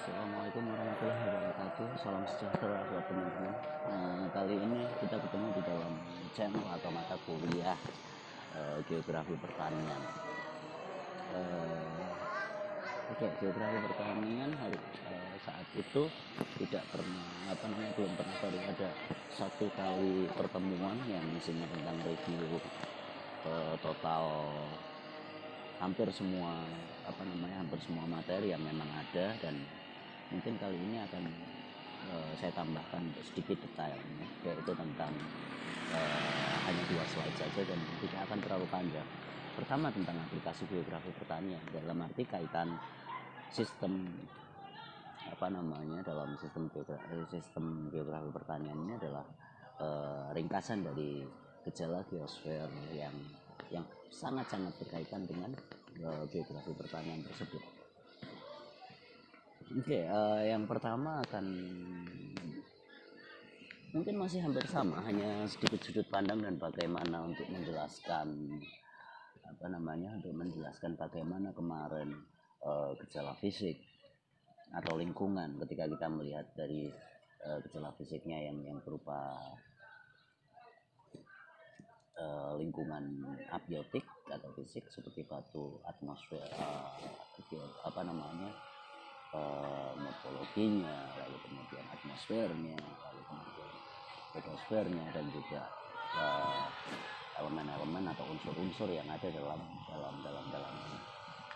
Assalamualaikum warahmatullahi wabarakatuh. Salam sejahtera buat teman-teman. Kali ini kita ketemu di dalam channel atau mata kuliah geografi pertanian. Geografi pertanian saat itu tidak pernah belum pernah baru ada satu kali pertemuan yang isinya tentang review total hampir semua materi yang memang ada, dan mungkin kali ini akan saya tambahkan sedikit detailnya, yaitu tentang hanya 2 slide saja dan tidak akan terlalu panjang. Pertama, tentang aplikasi geografi pertanian dalam arti kaitan sistem dalam sistem geografi pertanian ini adalah ringkasan dari gejala geosfer yang sangat-sangat berkaitan dengan geografi pertanian tersebut. Yang pertama akan mungkin masih hampir sama, hanya sedikit sudut pandang dan bagaimana untuk menjelaskan bagaimana kemarin gejala fisik atau lingkungan ketika kita melihat dari gejala fisiknya yang berupa lingkungan abiotik atau fisik seperti batu, atmosfer, morfologinya, lalu kemudian atmosfernya, lalu kemudian fotosfernya, dan juga elemen-elemen atau unsur-unsur yang ada dalam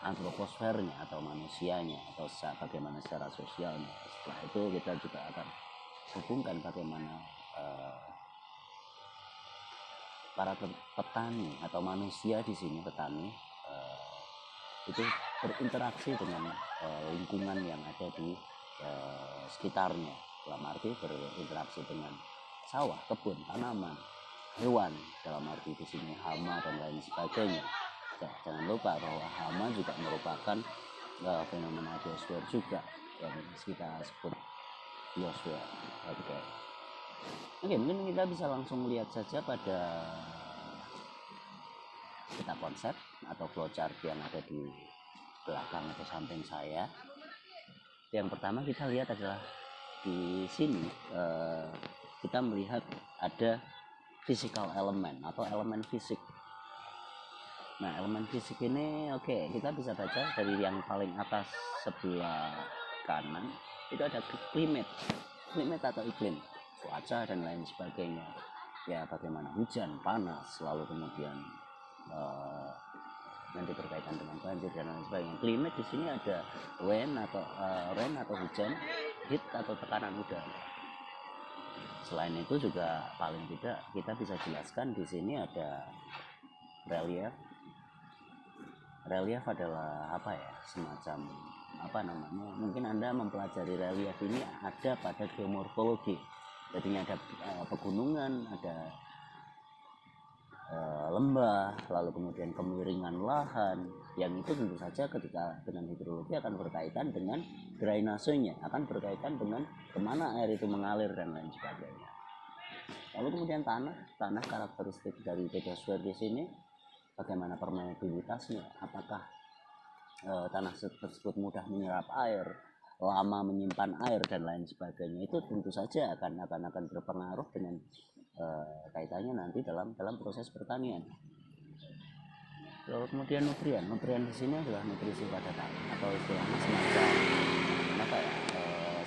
antroposfernya atau manusianya, atau bagaimana secara sosialnya. Setelah itu kita juga akan hubungkan bagaimana para petani atau manusia di sini, petani itu berinteraksi dengan lingkungan yang ada di sekitarnya, dalam arti berinteraksi dengan sawah, kebun, tanaman, hewan, dalam arti di sini hama dan lain sebagainya. Jangan lupa bahwa hama juga merupakan fenomena biosfer juga yang kita sebut biosfer. Oke, mungkin kita bisa langsung lihat saja pada peta konsep atau flowchart yang ada di belakang atau samping saya. Yang pertama kita lihat adalah di sini kita melihat ada physical element atau elemen fisik. Nah, elemen fisik ini kita bisa baca dari yang paling atas sebelah kanan itu ada climate atau iklim, cuaca dan lain sebagainya, ya bagaimana hujan, panas, lalu kemudian nanti berkaitan dengan banjir dan lain sebagainya. Climate di sini ada rain atau hujan, heat atau tekanan udara. Selain itu juga paling tidak kita bisa jelaskan di sini ada relief. Relief adalah semacam mungkin Anda mempelajari relief ini ada pada geomorfologi. Jadi ada pegunungan, ada lembah, lalu kemudian kemiringan lahan, yang itu tentu saja ketika dengan hidrologi akan berkaitan dengan drainasenya, akan berkaitan dengan kemana air itu mengalir dan lain sebagainya. Lalu kemudian tanah karakteristik dari geosfer di sini, bagaimana permeabilitasnya, apakah tanah tersebut mudah menyerap air, lama menyimpan air dan lain sebagainya. Itu tentu saja akan berpengaruh dengan kaitannya nanti dalam proses pertanian. Lalu kemudian nutrien di sini adalah nutrisi pada tanah, atau istilahnya semacam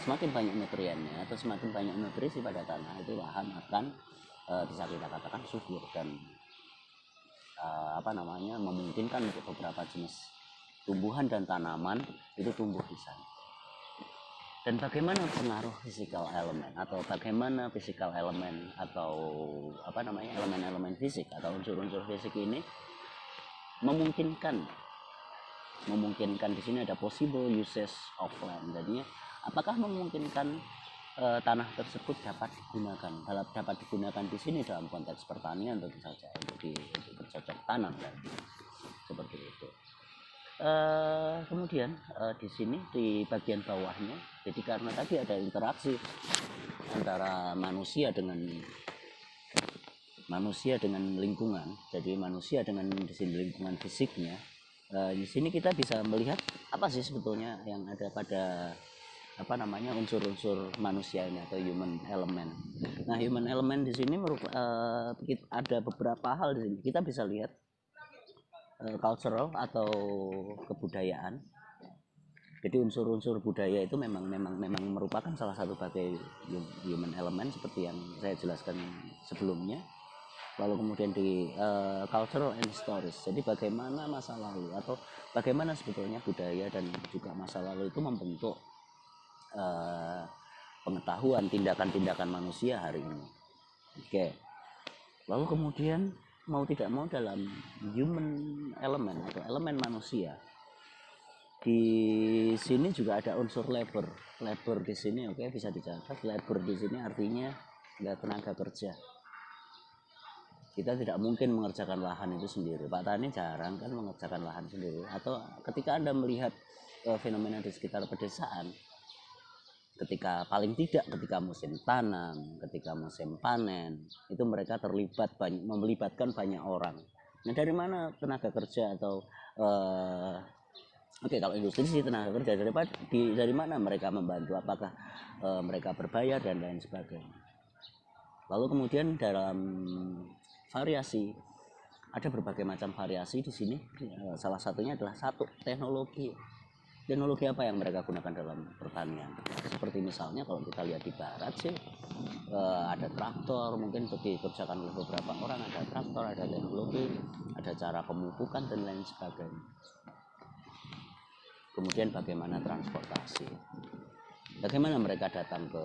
semakin banyak nutriennya atau semakin banyak nutrisi pada tanah, itu lahan akan bisa kita katakan subur dan memungkinkan untuk beberapa jenis tumbuhan dan tanaman itu tumbuh di sana. Dan bagaimana pengaruh physical element atau bagaimana physical element atau elemen-elemen fisik atau unsur-unsur fisik ini memungkinkan di sini ada possible uses of land. Jadinya apakah memungkinkan tanah tersebut dapat digunakan di sini dalam konteks pertanian, tentu saja untuk bercocok tanam dan seperti itu. Kemudian di sini di bagian bawahnya, jadi karena tadi ada interaksi antara manusia dengan lingkungan, jadi manusia dengan di sini lingkungan fisiknya, di sini kita bisa melihat apa sih sebetulnya yang ada pada apa namanya unsur-unsur manusia ini atau human element. Nah, human element di sini ada beberapa hal di sini. Kita bisa lihat cultural atau kebudayaan. Jadi unsur-unsur budaya itu memang merupakan salah satu bagai human element seperti yang saya jelaskan sebelumnya. Lalu kemudian di cultural and stories. Jadi bagaimana masa lalu atau bagaimana sebetulnya budaya dan juga masa lalu itu membentuk pengetahuan tindakan-tindakan manusia hari ini. Oke. Lalu kemudian mau tidak mau dalam human element atau elemen manusia, di sini juga ada unsur labor di sini. Oke, bisa dicatat labor di sini artinya ada tenaga kerja. Kita tidak mungkin mengerjakan lahan itu sendiri. Pak Tani jarang kan mengerjakan lahan sendiri. Atau ketika Anda melihat fenomena di sekitar pedesaan, ketika paling tidak ketika musim tanam, ketika musim panen, itu mereka melibatkan banyak orang. Nah, dari mana tenaga kerja atau Oke, kalau industri sih tenaga kerja, dari mana mereka membantu, apakah mereka berbayar dan lain sebagainya. Lalu kemudian dalam variasi, ada berbagai macam variasi di sini. Salah satunya adalah teknologi apa yang mereka gunakan dalam pertanian. Seperti misalnya kalau kita lihat di barat sih ada traktor, mungkin dikerjakan oleh beberapa orang, ada traktor, ada teknologi, ada cara pemupukan dan lain sebagainya. Kemudian bagaimana transportasi, bagaimana mereka datang ke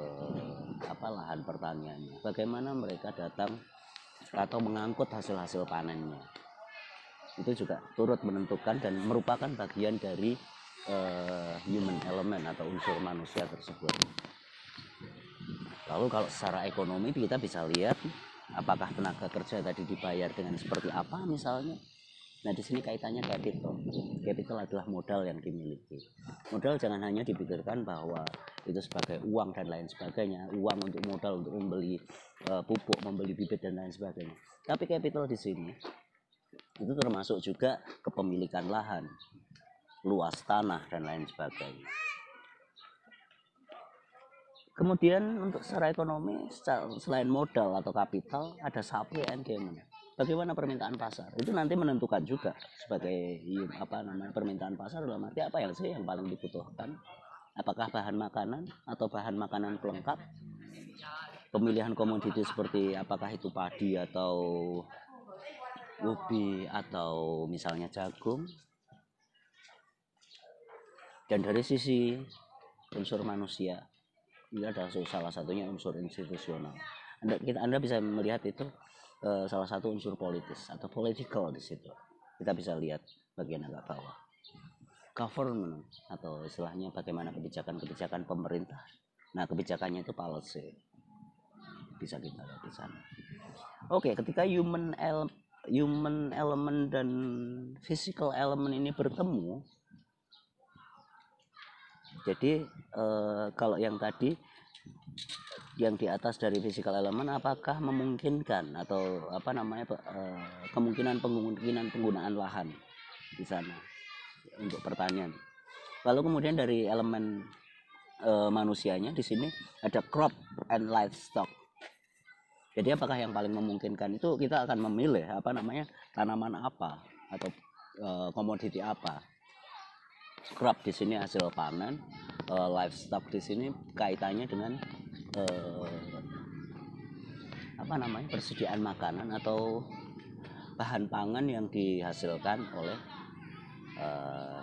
lahan pertaniannya, bagaimana mereka datang atau mengangkut hasil-hasil panennya, itu juga turut menentukan dan merupakan bagian dari human element atau unsur manusia tersebut. Lalu kalau secara ekonomi kita bisa lihat apakah tenaga kerja tadi dibayar dengan seperti apa misalnya. Nah, di sini kaitannya capital adalah modal yang dimiliki. Modal jangan hanya dipikirkan bahwa itu sebagai uang dan lain sebagainya, uang untuk modal untuk membeli pupuk, membeli bibit dan lain sebagainya. Tapi capital di sini itu termasuk juga kepemilikan lahan, luas tanah dan lain sebagainya. Kemudian untuk secara ekonomi, selain modal atau kapital, ada supply and demand. Bagaimana permintaan pasar? Itu nanti menentukan juga sebagai permintaan pasar dalam arti apa yang paling dibutuhkan. Apakah bahan makanan atau bahan makanan pelengkap? Pemilihan komoditi seperti apakah itu padi atau ubi atau misalnya jagung. Dan dari sisi unsur manusia, ini adalah salah satunya unsur institusional. Anda bisa melihat itu salah satu unsur politis atau political di situ. Kita bisa lihat bagian agak bawah. Government atau istilahnya bagaimana kebijakan pemerintah. Nah, kebijakannya itu policy. Bisa kita lihat di sana. Oke, ketika human element dan physical element ini bertemu, jadi kalau yang tadi yang di atas dari physical element apakah memungkinkan atau kemungkinan penggunaan lahan di sana untuk pertanian. Lalu kemudian dari elemen manusianya di sini ada crop and livestock. Jadi apakah yang paling memungkinkan itu kita akan memilih tanaman apa atau komoditi apa. Crop di sini hasil panen, livestock di sini kaitannya dengan persediaan makanan atau bahan pangan yang dihasilkan oleh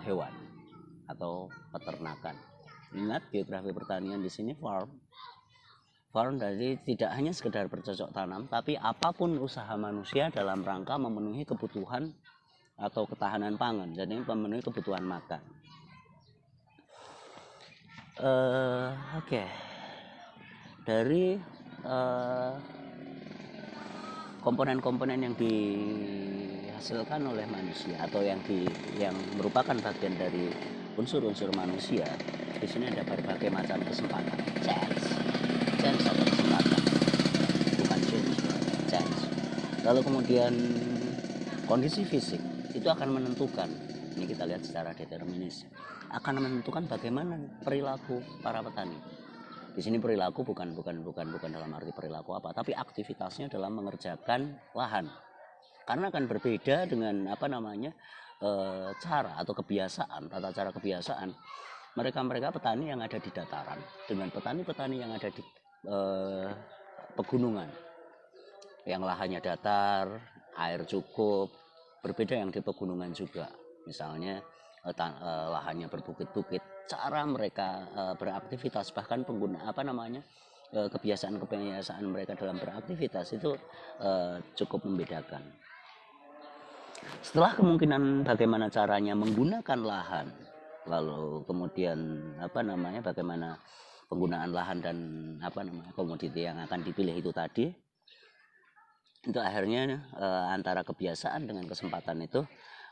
hewan atau peternakan. Ingat geografi pertanian di sini farm dari tidak hanya sekedar bercocok tanam, tapi apapun usaha manusia dalam rangka memenuhi kebutuhan atau ketahanan pangan, jadi memenuhi kebutuhan makan. Oke. Dari komponen-komponen yang dihasilkan oleh manusia atau yang merupakan bagian dari unsur-unsur manusia, di sini ada berbagai macam kesempatan, chance atau kesempatan, bukan chance. Lalu kemudian kondisi fisik itu akan menentukan ini kita lihat secara determinis, akan menentukan bagaimana perilaku para petani. Di sini perilaku bukan dalam arti perilaku apa, tapi aktivitasnya dalam mengerjakan lahan. Karena akan berbeda dengan cara atau kebiasaan, tata cara kebiasaan mereka petani yang ada di dataran dengan petani-petani yang ada di pegunungan, yang lahannya datar, air cukup. Berbeda yang di pegunungan juga, misalnya lahannya berbukit-bukit, cara mereka beraktivitas, bahkan kebiasaan mereka dalam beraktivitas itu cukup membedakan. Setelah kemungkinan bagaimana caranya menggunakan lahan, lalu kemudian bagaimana penggunaan lahan dan komoditi yang akan dipilih itu tadi, itu akhirnya antara kebiasaan dengan kesempatan itu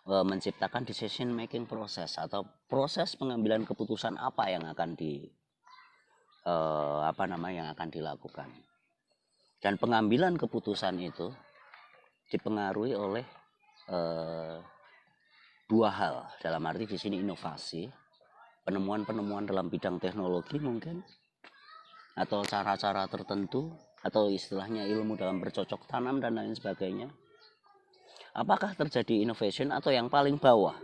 menciptakan decision making proses atau proses pengambilan keputusan apa yang akan dilakukan. Dan pengambilan keputusan itu dipengaruhi oleh dua hal, dalam arti di sini inovasi, penemuan-penemuan dalam bidang teknologi mungkin, atau cara-cara tertentu, atau istilahnya ilmu dalam bercocok tanam dan lain sebagainya. Apakah terjadi innovation, atau yang paling bawah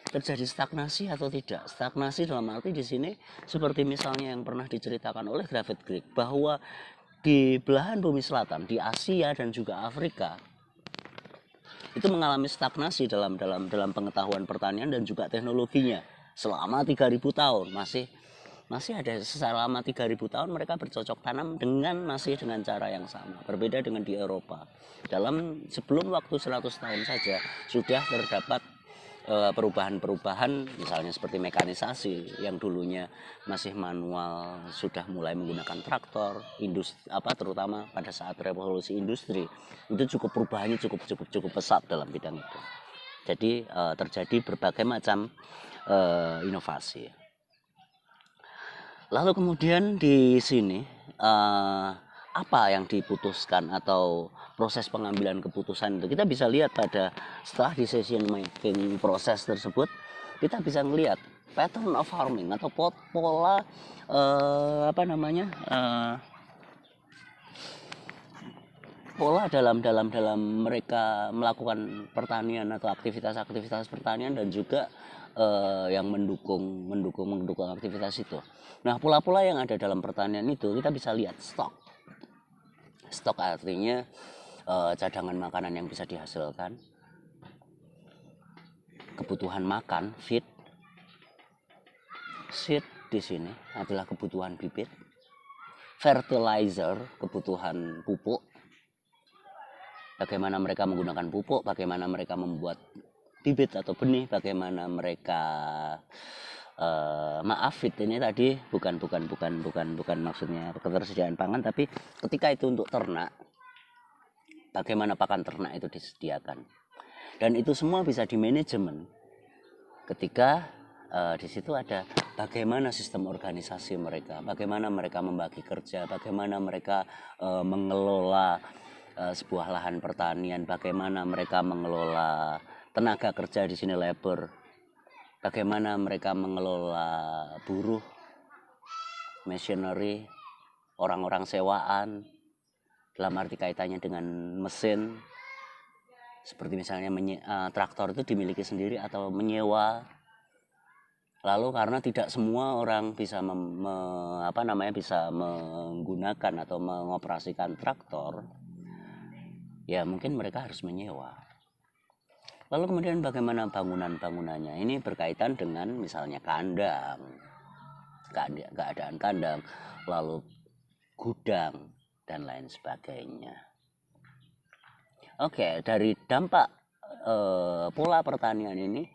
terjadi stagnasi atau tidak? Stagnasi dalam arti di sini seperti misalnya yang pernah diceritakan oleh David Grigg, bahwa di belahan bumi selatan, di Asia dan juga Afrika, itu mengalami stagnasi dalam pengetahuan pertanian dan juga teknologinya selama 3.000 tahun. Masih ada selama 3.000 tahun mereka bercocok tanam masih dengan cara yang sama. Berbeda dengan di Eropa. Sebelum waktu 100 tahun saja sudah terdapat perubahan-perubahan, misalnya seperti mekanisasi yang dulunya masih manual sudah mulai menggunakan traktor, terutama pada saat revolusi industri. Itu perubahannya cukup pesat dalam bidang itu. Jadi terjadi berbagai macam inovasi. Lalu kemudian di sini apa yang diputuskan atau proses pengambilan keputusan itu kita bisa lihat setelah decision making proses tersebut, kita bisa melihat pattern of farming atau pola pola dalam mereka melakukan pertanian atau aktivitas pertanian dan juga yang mendukung aktivitas itu. Nah, pola-pola yang ada dalam pertanian itu kita bisa lihat stok artinya cadangan makanan yang bisa dihasilkan, kebutuhan makan, feed di sini adalah kebutuhan bibit, fertilizer, kebutuhan pupuk, bagaimana mereka menggunakan pupuk, bagaimana mereka membuat bibit atau benih, bagaimana mereka feed ini tadi bukan maksudnya ketersediaan pangan, tapi ketika itu untuk ternak, bagaimana pakan ternak itu disediakan. Dan itu semua bisa dimanajemen ketika di situ ada bagaimana sistem organisasi mereka, bagaimana mereka membagi kerja, bagaimana mereka mengelola sebuah lahan pertanian, bagaimana mereka mengelola tenaga kerja di sini, labor, bagaimana mereka mengelola buruh, machinery, orang-orang sewaan, dalam arti kaitannya dengan mesin, seperti misalnya traktor itu dimiliki sendiri atau menyewa. Lalu karena tidak semua orang bisa bisa menggunakan atau mengoperasikan traktor, ya mungkin mereka harus menyewa. Lalu kemudian bagaimana bangunannya? Ini berkaitan dengan misalnya kandang, keadaan kandang, lalu gudang dan lain sebagainya. Oke, dari dampak pola pertanian ini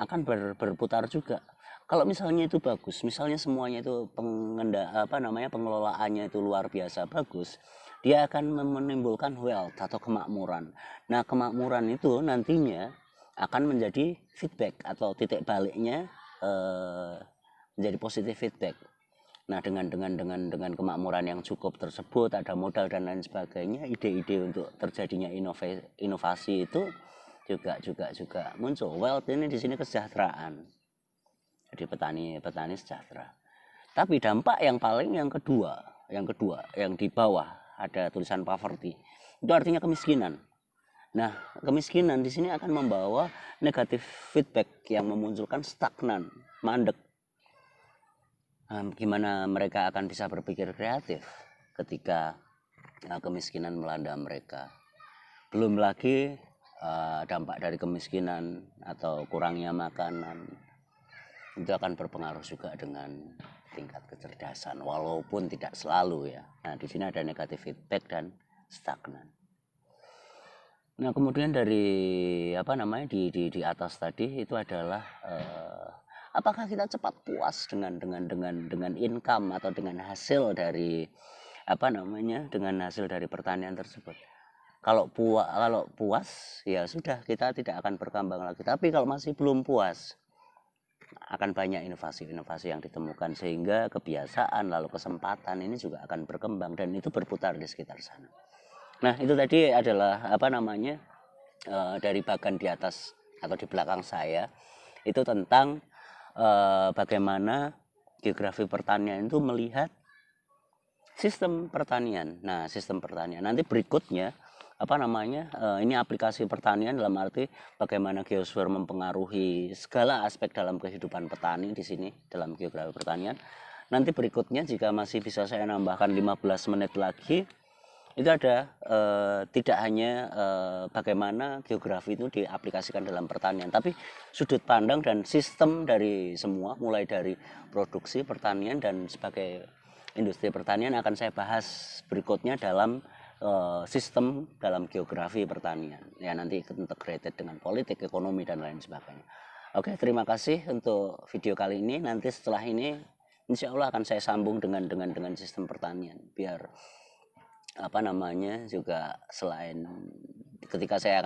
akan berputar juga. Kalau misalnya itu bagus, misalnya semuanya itu pengelolaannya itu luar biasa bagus, dia akan menimbulkan wealth atau kemakmuran. Nah, kemakmuran itu nantinya akan menjadi feedback atau titik baliknya menjadi positive feedback. Nah, dengan kemakmuran yang cukup tersebut, ada modal dan lain sebagainya, ide-ide untuk terjadinya inovasi itu juga muncul. Wealth ini di sini kesejahteraan. Jadi petani sejahtera. Tapi dampak yang kedua yang di bawah ada tulisan poverty. Itu artinya kemiskinan. Nah, kemiskinan di sini akan membawa negatif feedback yang memunculkan stagnan, mandek. Nah, gimana mereka akan bisa berpikir kreatif ketika kemiskinan melanda mereka? Belum lagi dampak dari kemiskinan atau kurangnya makanan itu akan berpengaruh juga dengan tingkat kecerdasan, walaupun tidak selalu ya. Nah, di sini ada negatif feedback dan stagnan. Nah, kemudian dari di atas tadi itu adalah apakah kita cepat puas dengan income atau dengan hasil dari dengan hasil dari pertanian tersebut. Kalau puas ya sudah, kita tidak akan berkembang lagi. Tapi kalau masih belum puas, akan banyak inovasi-inovasi yang ditemukan, sehingga kebiasaan lalu kesempatan ini juga akan berkembang dan itu berputar di sekitar sana. Nah, itu tadi adalah dari bagian di atas atau di belakang saya itu tentang bagaimana geografi pertanian itu melihat sistem pertanian. Nah, sistem pertanian nanti berikutnya ini aplikasi pertanian dalam arti bagaimana geosfer mempengaruhi segala aspek dalam kehidupan petani di sini dalam geografi pertanian. Nanti berikutnya jika masih bisa saya nambahkan 15 menit lagi, itu ada tidak hanya bagaimana geografi itu diaplikasikan dalam pertanian, tapi sudut pandang dan sistem dari semua, mulai dari produksi pertanian dan sebagai industri pertanian akan saya bahas berikutnya dalam sistem dalam geografi pertanian ya, nanti integrated dengan politik, ekonomi dan lain sebagainya. Oke, terima kasih untuk video kali ini. Nanti setelah ini insya Allah akan saya sambung dengan sistem pertanian, biar juga selain ketika saya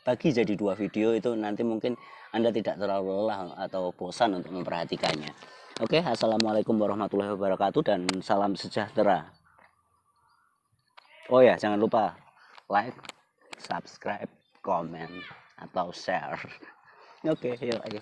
bagi jadi 2 video itu nanti mungkin Anda tidak terlalu lelah atau bosan untuk memperhatikannya. Oke, assalamualaikum warahmatullahi wabarakatuh dan salam sejahtera. Oh ya, jangan lupa like, subscribe, comment, atau share. Oke, yuk ayo.